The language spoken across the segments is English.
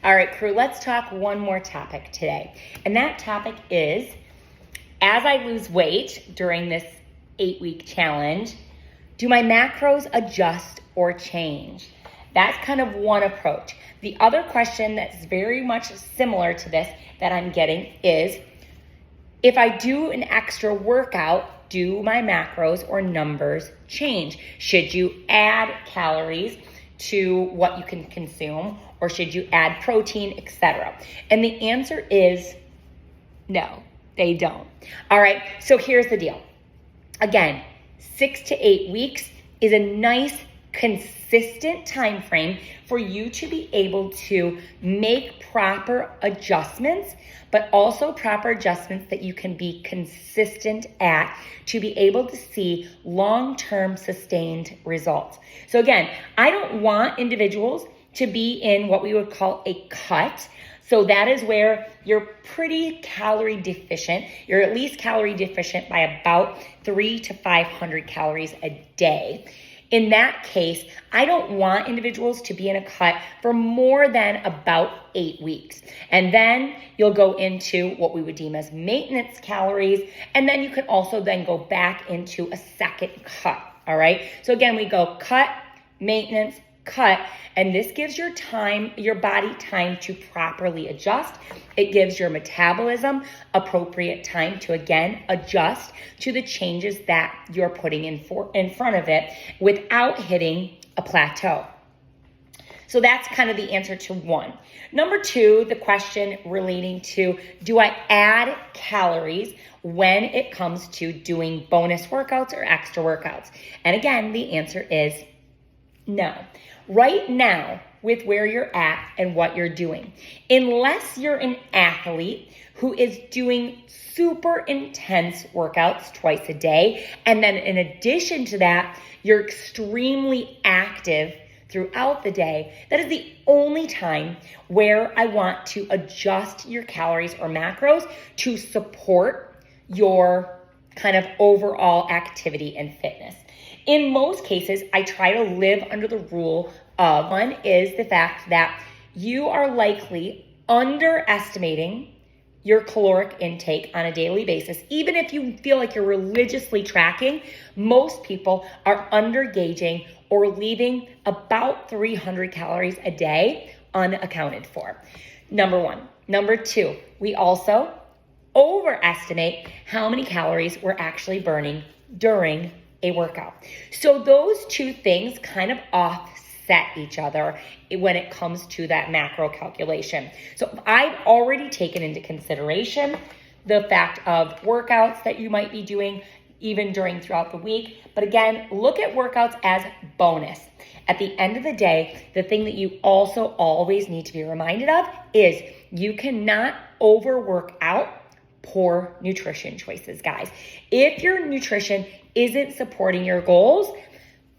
All right, crew, let's talk one more topic today. And that topic is, as I lose weight during this 8-week challenge, do my macros adjust or change? That's kind of one approach. The other question that's very much similar to this that I'm getting is, if I do an extra workout, do my macros or numbers change? Should you add calories to what you can consume, or should you add protein, etc.? And the answer is no, they don't. All right, so here's the deal. Again, 6 to 8 weeks is a nice, consistent time frame for you to be able to make proper adjustments, but also proper adjustments that you can be consistent at to be able to see long-term sustained results. So again, I don't want individuals to be in what we would call a cut. So that is where you're pretty calorie deficient. You're at least calorie deficient by about 300 to 500 calories a day. In that case, I don't want individuals to be in a cut for more than about 8 weeks. And then you'll go into what we would deem as maintenance calories. And then you can also then go back into a second cut. All right. So again, we go cut, maintenance, cut, and this gives your body time to properly adjust. It gives your metabolism appropriate time to again adjust to the changes that you're putting in front of it without hitting a plateau. So that's kind of the answer to one. Number two, the question relating to, do I add calories when it comes to doing bonus workouts or extra workouts? And again, the answer is no. Right now, with where you're at and what you're doing, unless you're an athlete who is doing super intense workouts twice a day, and then in addition to that, you're extremely active throughout the day, that is the only time where I want to adjust your calories or macros to support your kind of overall activity and fitness. In most cases, I try to live under the rule of, one is the fact that you are likely underestimating your caloric intake on a daily basis. Even if you feel like you're religiously tracking, most people are undergauging or leaving about 300 calories a day unaccounted for. Number one. Number two, we also overestimate how many calories we're actually burning during a workout. So those two things kind of offset each other when it comes to that macro calculation. So I've already taken into consideration the fact of workouts that you might be doing even throughout the week. But again, look at workouts as bonus. At the end of the day, the thing that you also always need to be reminded of is you cannot overwork out poor nutrition choices, guys. If your nutrition isn't supporting your goals,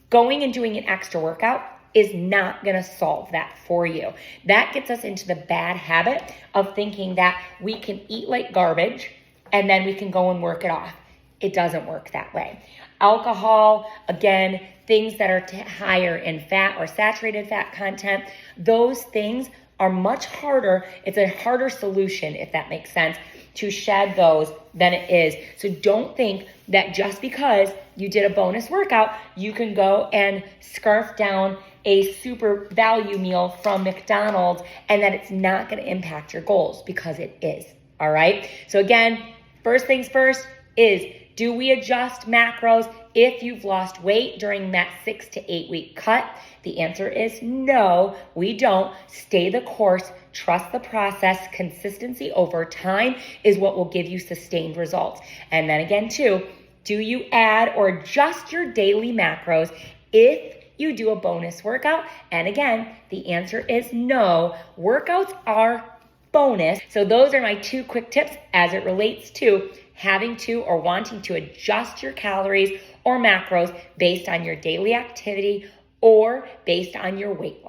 going and doing an extra workout is not going to solve that for you. That gets us into the bad habit of thinking that we can eat like garbage and then we can go and work it off. It doesn't work that way. Alcohol, again, things that are higher in fat or saturated fat content, those things are much harder. It's a harder solution, if that makes sense, to shed those than it is. So don't think that just because you did a bonus workout, you can go and scarf down a super value meal from McDonald's and that it's not going to impact your goals, because it is. All right. So again, first things first is, do we adjust macros if you've lost weight during that 6 to 8 week cut? The answer is no, we don't. Stay the course, trust the process. Consistency over time is what will give you sustained results. And then again, too, do you add or adjust your daily macros if you do a bonus workout? And again, the answer is no. Workouts are bonus. So those are my 2 quick tips as it relates to having to or wanting to adjust your calories or macros based on your daily activity or based on your weight loss.